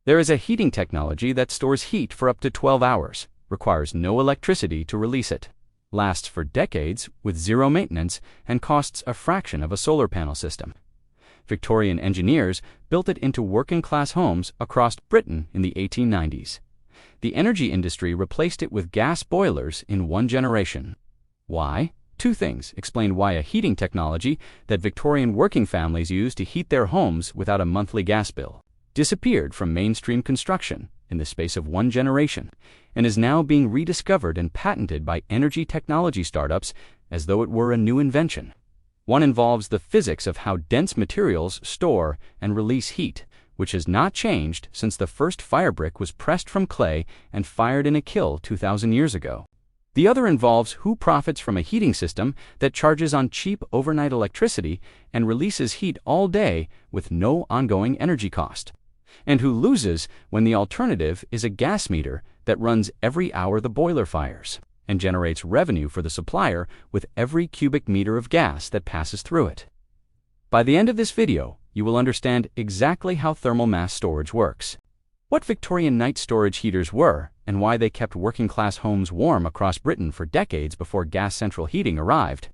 There is a heating technology that stores heat for up to 12 hours, requires no electricity to release it, lasts for decades with zero maintenance, and costs a fraction of a solar panel system. Victorian engineers built it into working-class homes across Britain in the 1890s. The energy industry replaced it with gas boilers in one generation. Why? Two things explain why a heating technology that Victorian working families used to heat their homes without a monthly gas bill disappeared from mainstream construction in the space of one generation and is now being rediscovered and patented by energy technology startups as though it were a new invention. One involves the physics of how dense materials store and release heat, which has not changed since the first fire brick was pressed from clay and fired in a kiln 2,000 years ago. The other involves who profits from a heating system that charges on cheap overnight electricity and releases heat all day with no ongoing energy cost, and who loses when the alternative is a gas meter that runs every hour the boiler fires and generates revenue for the supplier with every cubic meter of gas that passes through it. By the end of this video, you will understand exactly how thermal mass storage works, what Victorian night storage heaters were, and why they kept working-class homes warm across Britain for decades before gas central heating arrived,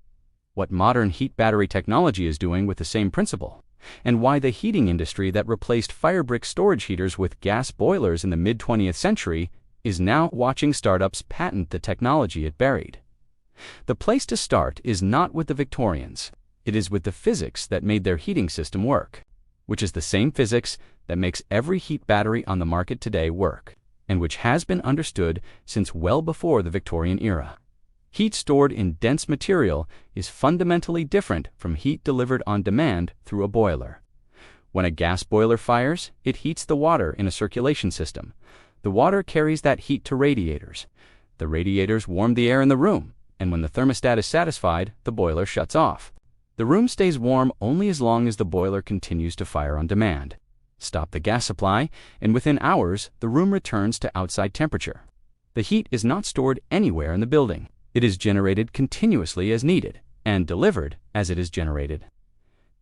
what modern heat battery technology is doing with the same principle, and why the heating industry that replaced fire brick storage heaters with gas boilers in the mid-20th century is now watching startups patent the technology it buried. The place to start is not with the Victorians. It is with the physics that made their heating system work, which is the same physics that makes every heat battery on the market today work, and which has been understood since well before the Victorian era. Heat stored in dense material is fundamentally different from heat delivered on demand through a boiler. When a gas boiler fires, it heats the water in a circulation system. The water carries that heat to radiators. The radiators warm the air in the room, and when the thermostat is satisfied, the boiler shuts off. The room stays warm only as long as the boiler continues to fire on demand. Stop the gas supply, and within hours, the room returns to outside temperature. The heat is not stored anywhere in the building. It is generated continuously as needed, and delivered as it is generated.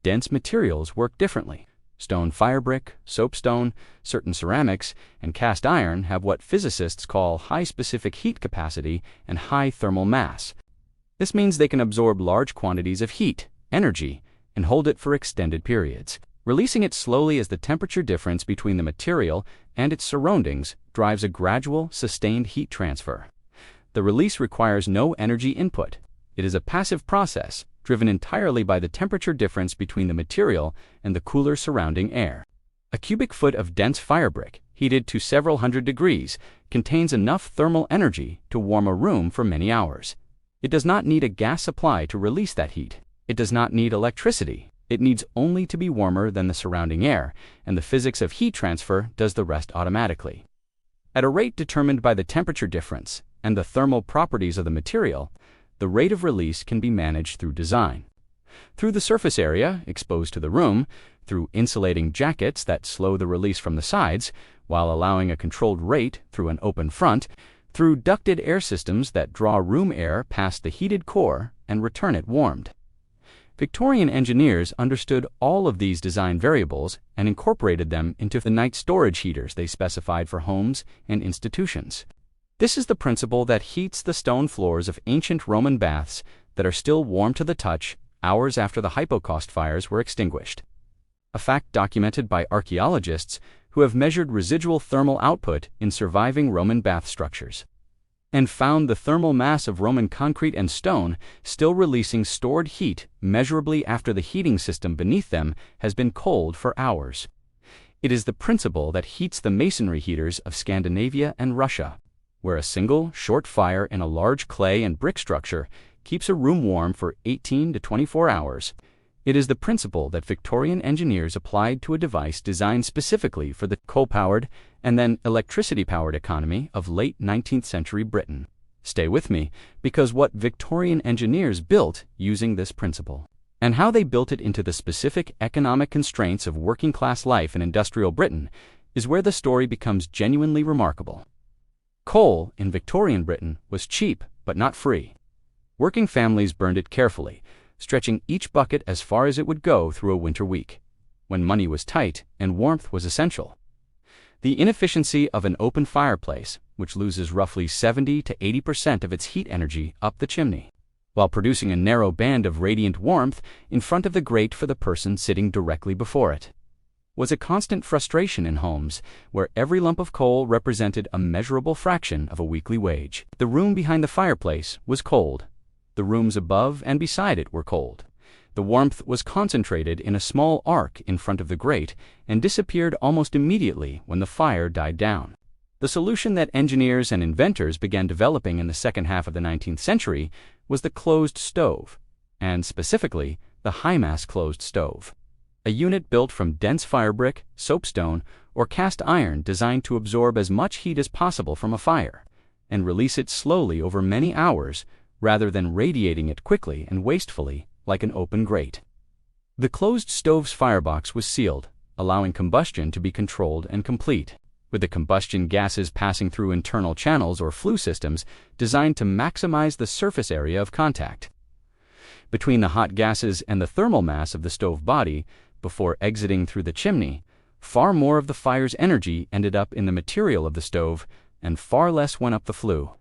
Dense materials work differently. Stone firebrick, soapstone, certain ceramics, and cast iron have what physicists call high specific heat capacity and high thermal mass. This means they can absorb large quantities of heat, energy, and hold it for extended periods, releasing it slowly as the temperature difference between the material and its surroundings drives a gradual, sustained heat transfer. The release requires no energy input. It is a passive process, driven entirely by the temperature difference between the material and the cooler surrounding air. A cubic foot of dense firebrick, heated to several hundred degrees, contains enough thermal energy to warm a room for many hours. It does not need a gas supply to release that heat. It does not need electricity. It needs only to be warmer than the surrounding air, and the physics of heat transfer does the rest automatically. At a rate determined by the temperature difference and the thermal properties of the material, the rate of release can be managed through design. Through the surface area exposed to the room, through insulating jackets that slow the release from the sides, while allowing a controlled rate through an open front, through ducted air systems that draw room air past the heated core and return it warmed. Victorian engineers understood all of these design variables and incorporated them into the night storage heaters they specified for homes and institutions. This is the principle that heats the stone floors of ancient Roman baths that are still warm to the touch hours after the hypocaust fires were extinguished. A fact documented by archaeologists who have measured residual thermal output in surviving Roman bath structures, and found the thermal mass of Roman concrete and stone still releasing stored heat measurably after the heating system beneath them has been cold for hours. It is the principle that heats the masonry heaters of Scandinavia and Russia, where a single, short fire in a large clay and brick structure keeps a room warm for 18 to 24 hours. It is the principle that Victorian engineers applied to a device designed specifically for the coal-powered and then electricity-powered economy of late 19th century Britain. Stay with me, because what Victorian engineers built using this principle, and how they built it into the specific economic constraints of working-class life in industrial Britain, is where the story becomes genuinely remarkable. Coal in Victorian Britain was cheap, but not free. Working families burned it carefully, stretching each bucket as far as it would go through a winter week, when money was tight and warmth was essential. The inefficiency of an open fireplace, which loses roughly 70 to 80% of its heat energy up the chimney, while producing a narrow band of radiant warmth in front of the grate for the person sitting directly before it, was a constant frustration in homes where every lump of coal represented a measurable fraction of a weekly wage. The room behind the fireplace was cold. The rooms above and beside it were cold. The warmth was concentrated in a small arc in front of the grate and disappeared almost immediately when the fire died down. The solution that engineers and inventors began developing in the second half of the 19th century was the closed stove, and specifically the high-mass closed stove, a unit built from dense firebrick, soapstone, or cast iron designed to absorb as much heat as possible from a fire and release it slowly over many hours rather than radiating it quickly and wastefully like an open grate. The closed stove's firebox was sealed, allowing combustion to be controlled and complete, with the combustion gases passing through internal channels or flue systems designed to maximize the surface area of contact between the hot gases and the thermal mass of the stove body. Before exiting through the chimney, far more of the fire's energy ended up in the material of the stove and far less went up the flue.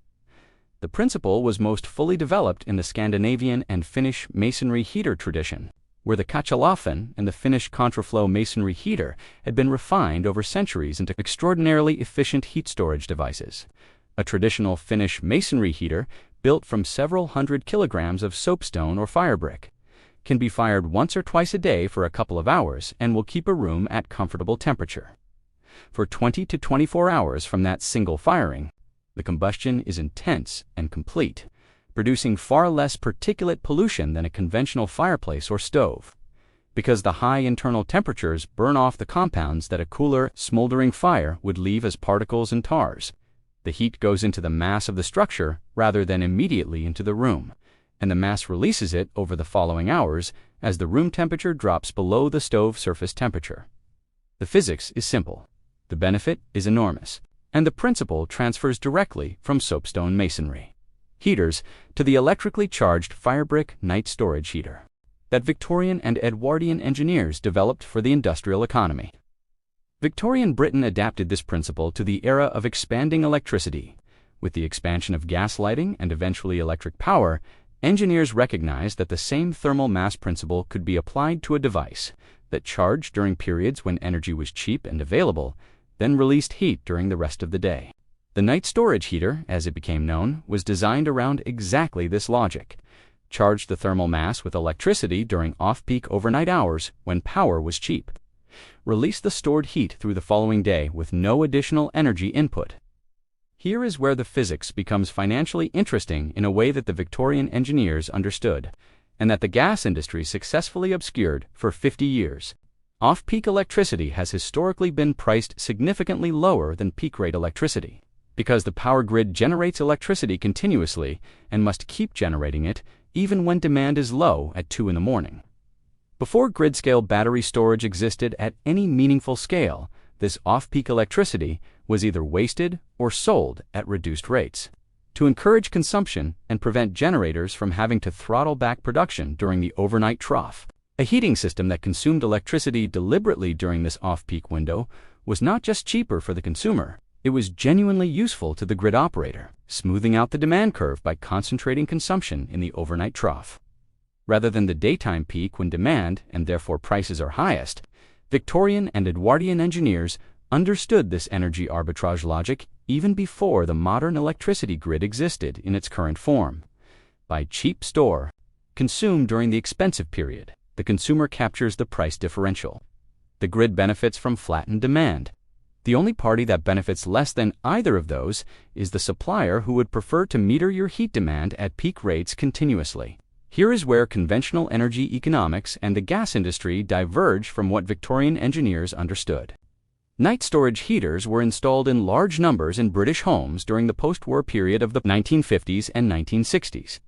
The principle was most fully developed in the Scandinavian and Finnish masonry heater tradition, where the Kachalafen and the Finnish contraflow masonry heater had been refined over centuries into extraordinarily efficient heat storage devices. A traditional Finnish masonry heater, built from several hundred kilograms of soapstone or firebrick, can be fired once or twice a day for a couple of hours and will keep a room at comfortable temperature. For 20 to 24 hours from that single firing, the combustion is intense and complete, producing far less particulate pollution than a conventional fireplace or stove, because the high internal temperatures burn off the compounds that a cooler, smoldering fire would leave as particles and tars. The heat goes into the mass of the structure rather than immediately into the room, and the mass releases it over the following hours as the room temperature drops below the stove surface temperature. The physics is simple, the benefit is enormous, and the principle transfers directly from soapstone masonry heaters to the electrically charged firebrick night storage heater that Victorian and Edwardian engineers developed for the industrial economy. Victorian Britain adapted this principle to the era of expanding electricity. With the expansion of gas lighting and eventually electric power, engineers recognized that the same thermal mass principle could be applied to a device that charged during periods when energy was cheap and available, then released heat during the rest of the day. The night storage heater, as it became known, was designed around exactly this logic. Charged the thermal mass with electricity during off-peak overnight hours when power was cheap. Released the stored heat through the following day with no additional energy input. Here is where the physics becomes financially interesting in a way that the Victorian engineers understood, and that the gas industry successfully obscured for 50 years. Off-peak electricity has historically been priced significantly lower than peak-rate electricity, because the power grid generates electricity continuously and must keep generating it even when demand is low at 2 in the morning. Before grid-scale battery storage existed at any meaningful scale, this off-peak electricity was either wasted or sold at reduced rates to encourage consumption and prevent generators from having to throttle back production during the overnight trough. A heating system that consumed electricity deliberately during this off-peak window was not just cheaper for the consumer, it was genuinely useful to the grid operator, smoothing out the demand curve by concentrating consumption in the overnight trough. Rather than the daytime peak when demand, and therefore prices, are highest, Victorian and Edwardian engineers understood this energy arbitrage logic even before the modern electricity grid existed in its current form. By cheap store, consumed during the expensive period, the consumer captures the price differential. The grid benefits from flattened demand. The only party that benefits less than either of those is the supplier, who would prefer to meter your heat demand at peak rates continuously. Here is where conventional energy economics and the gas industry diverge from what Victorian engineers understood. Night storage heaters were installed in large numbers in British homes during the post-war period of the 1950s and 1960s.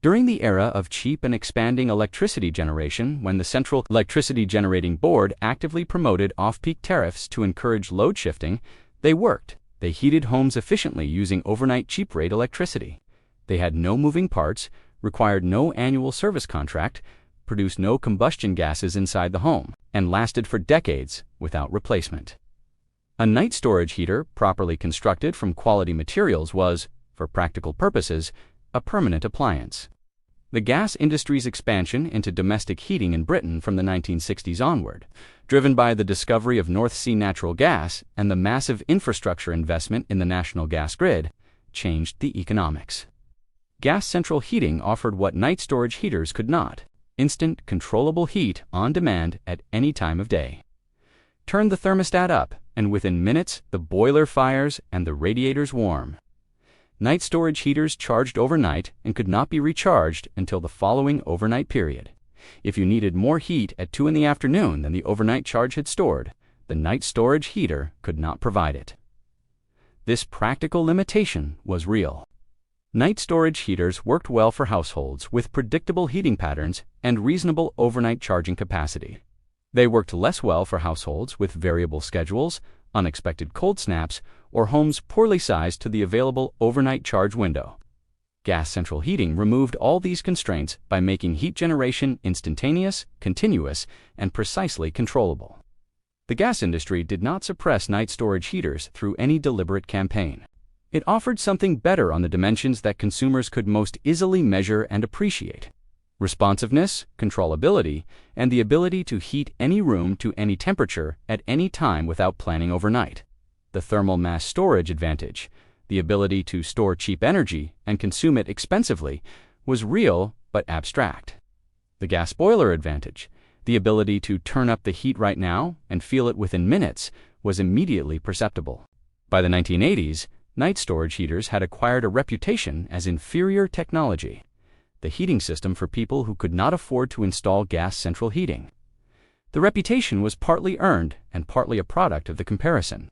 During the era of cheap and expanding electricity generation, when the Central Electricity Generating Board actively promoted off-peak tariffs to encourage load shifting, they worked. They heated homes efficiently using overnight cheap-rate electricity. They had no moving parts, required no annual service contract, produced no combustion gases inside the home, and lasted for decades without replacement. A night storage heater, properly constructed from quality materials, was, for practical purposes, a permanent appliance. The gas industry's expansion into domestic heating in Britain from the 1960s onward, driven by the discovery of North Sea natural gas and the massive infrastructure investment in the national gas grid, changed the economics. Gas central heating offered what night storage heaters could not: instant, controllable heat on demand at any time of day. Turn the thermostat up, and within minutes the boiler fires and the radiators warm. Night storage heaters charged overnight and could not be recharged until the following overnight period. If you needed more heat at 2 in the afternoon than the overnight charge had stored, the night storage heater could not provide it. This practical limitation was real. Night storage heaters worked well for households with predictable heating patterns and reasonable overnight charging capacity. They worked less well for households with variable schedules, unexpected cold snaps, or homes poorly sized to the available overnight charge window. Gas central heating removed all these constraints by making heat generation instantaneous, continuous, and precisely controllable. The gas industry did not suppress night storage heaters through any deliberate campaign. It offered something better on the dimensions that consumers could most easily measure and appreciate: responsiveness, controllability, and the ability to heat any room to any temperature at any time without planning overnight. The thermal mass storage advantage, the ability to store cheap energy and consume it expensively, was real but abstract. The gas boiler advantage, the ability to turn up the heat right now and feel it within minutes, was immediately perceptible. By the 1980s, night storage heaters had acquired a reputation as inferior technology, the heating system for people who could not afford to install gas central heating. The reputation was partly earned and partly a product of the comparison.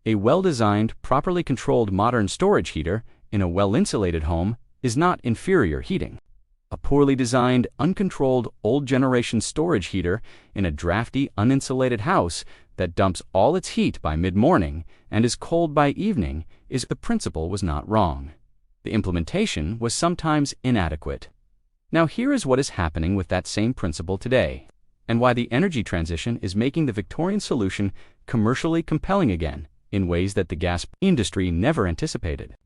A well-designed, properly controlled modern storage heater in a well-insulated home is not inferior heating. A poorly designed, uncontrolled, old-generation storage heater in a drafty, uninsulated house that dumps all its heat by mid-morning and is cold by evening is the principle was not wrong. The implementation was sometimes inadequate. Now here is what is happening with that same principle today, and why the energy transition is making the Victorian solution commercially compelling again in ways that the gas industry never anticipated.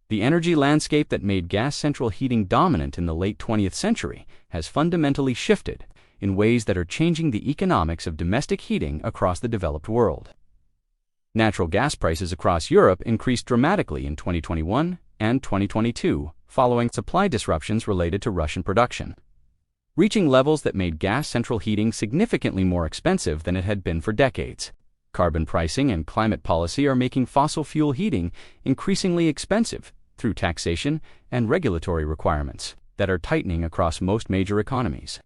The energy landscape that made gas central heating dominant in the late 20th century has fundamentally shifted in ways that are changing the economics of domestic heating across the developed world. Natural gas prices across Europe increased dramatically in 2021 and 2022 following supply disruptions related to Russian production, reaching levels that made gas central heating significantly more expensive than it had been for decades. Carbon pricing and climate policy are making fossil fuel heating increasingly expensive through taxation and regulatory requirements that are tightening across most major economies.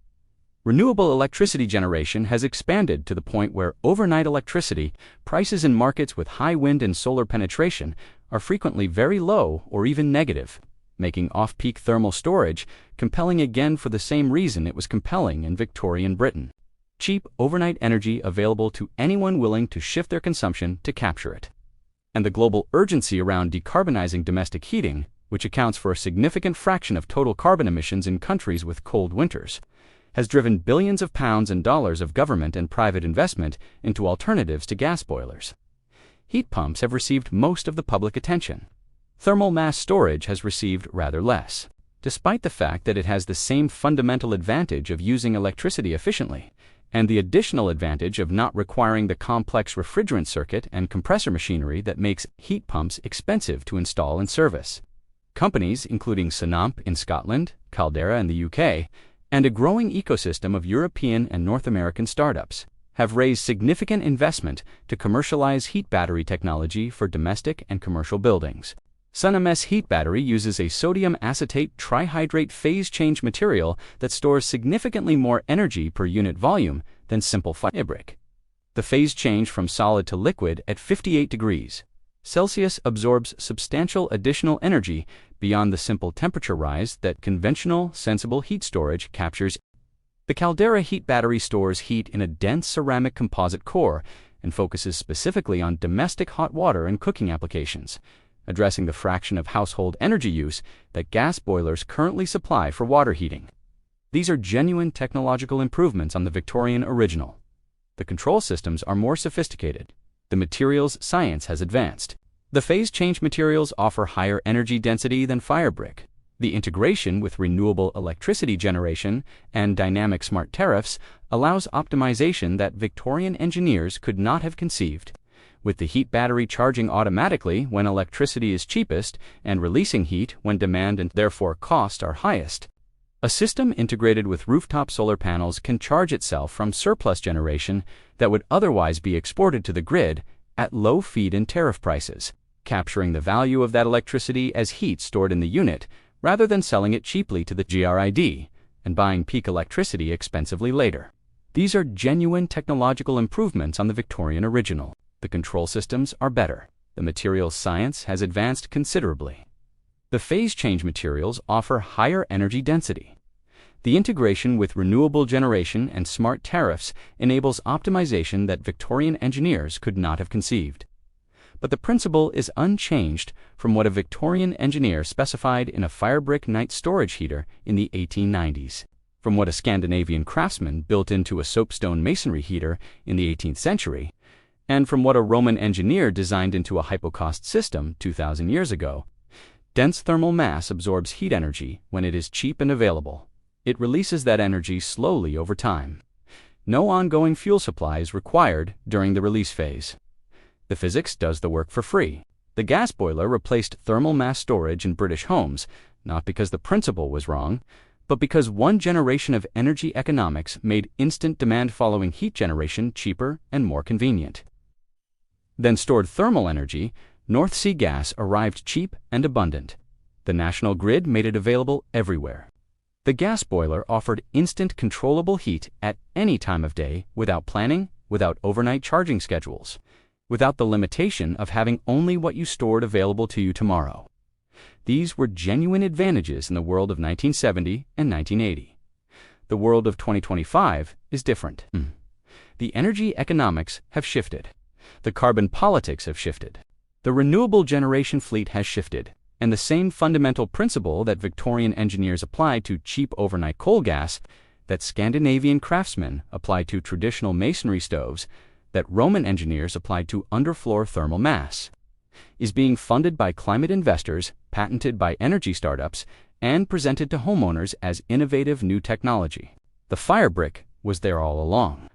Renewable electricity generation has expanded to the point where overnight electricity prices in markets with high wind and solar penetration are frequently very low or even negative, making off-peak thermal storage compelling again for the same reason it was compelling in Victorian Britain: cheap overnight energy available to anyone willing to shift their consumption to capture it. And the global urgency around decarbonizing domestic heating, which accounts for a significant fraction of total carbon emissions in countries with cold winters, has driven billions of pounds and dollars of government and private investment into alternatives to gas boilers. Heat pumps have received most of the public attention. Thermal mass storage has received rather less, despite the fact that it has the same fundamental advantage of using electricity efficiently, and the additional advantage of not requiring the complex refrigerant circuit and compressor machinery that makes heat pumps expensive to install and service. Companies including Sonamp in Scotland, Caldera in the UK, and a growing ecosystem of European and North American startups have raised significant investment to commercialize heat battery technology for domestic and commercial buildings. Sonam's heat battery uses a sodium acetate trihydrate phase change material that stores significantly more energy per unit volume than simple fabric. The phase change from solid to liquid at 58 degrees Celsius absorbs substantial additional energy beyond the simple temperature rise that conventional, sensible heat storage captures. The Caldera heat battery stores heat in a dense ceramic composite core and focuses specifically on domestic hot water and cooking applications, addressing the fraction of household energy use that gas boilers currently supply for water heating. These are genuine technological improvements on the Victorian original. The control systems are more sophisticated. The materials science has advanced. The phase-change materials offer higher energy density than firebrick. The integration with renewable electricity generation and dynamic smart tariffs allows optimization that Victorian engineers could not have conceived. With the heat battery charging automatically when electricity is cheapest and releasing heat when demand and therefore cost are highest. A system integrated with rooftop solar panels can charge itself from surplus generation that would otherwise be exported to the grid at low feed-in tariff prices, capturing the value of that electricity as heat stored in the unit rather than selling it cheaply to the grid and buying peak electricity expensively later. These are genuine technological improvements on the Victorian original. The control systems are better. The materials science has advanced considerably. The phase-change materials offer higher energy density. The integration with renewable generation and smart tariffs enables optimization that Victorian engineers could not have conceived. But the principle is unchanged from what a Victorian engineer specified in a firebrick night storage heater in the 1890s, from what a Scandinavian craftsman built into a soapstone masonry heater in the 18th century, and from what a Roman engineer designed into a hypocaust system 2,000 years ago. Dense thermal mass absorbs heat energy when it is cheap and available. It releases that energy slowly over time. No ongoing fuel supply is required during the release phase. The physics does the work for free. The gas boiler replaced thermal mass storage in British homes, not because the principle was wrong, but because one generation of energy economics made instant demand following heat generation cheaper and more convenient. Then stored thermal energy, North Sea gas, arrived cheap and abundant. The national grid made it available everywhere. The gas boiler offered instant controllable heat at any time of day without planning, without overnight charging schedules, without the limitation of having only what you stored available to you tomorrow. These were genuine advantages in the world of 1970 and 1980. The world of 2025 is different. The energy economics have shifted. The carbon politics have shifted. The renewable generation fleet has shifted, and the same fundamental principle that Victorian engineers applied to cheap overnight coal gas, that Scandinavian craftsmen applied to traditional masonry stoves, that Roman engineers applied to underfloor thermal mass, is being funded by climate investors, patented by energy startups, and presented to homeowners as innovative new technology. The firebrick was there all along.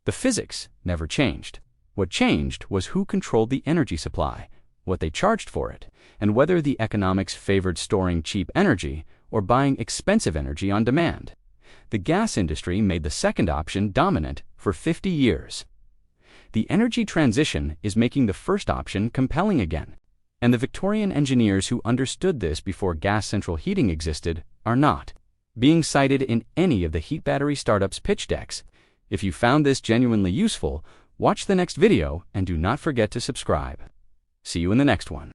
The physics never changed. What changed was who controlled the energy supply, what they charged for it, and whether the economics favored storing cheap energy or buying expensive energy on demand. The gas industry made the second option dominant for 50 years. The energy transition is making the first option compelling again, and the Victorian engineers who understood this before gas central heating existed are not being cited in any of the heat battery startups' pitch decks. If you found this genuinely useful, watch the next video and do not forget to subscribe. See you in the next one.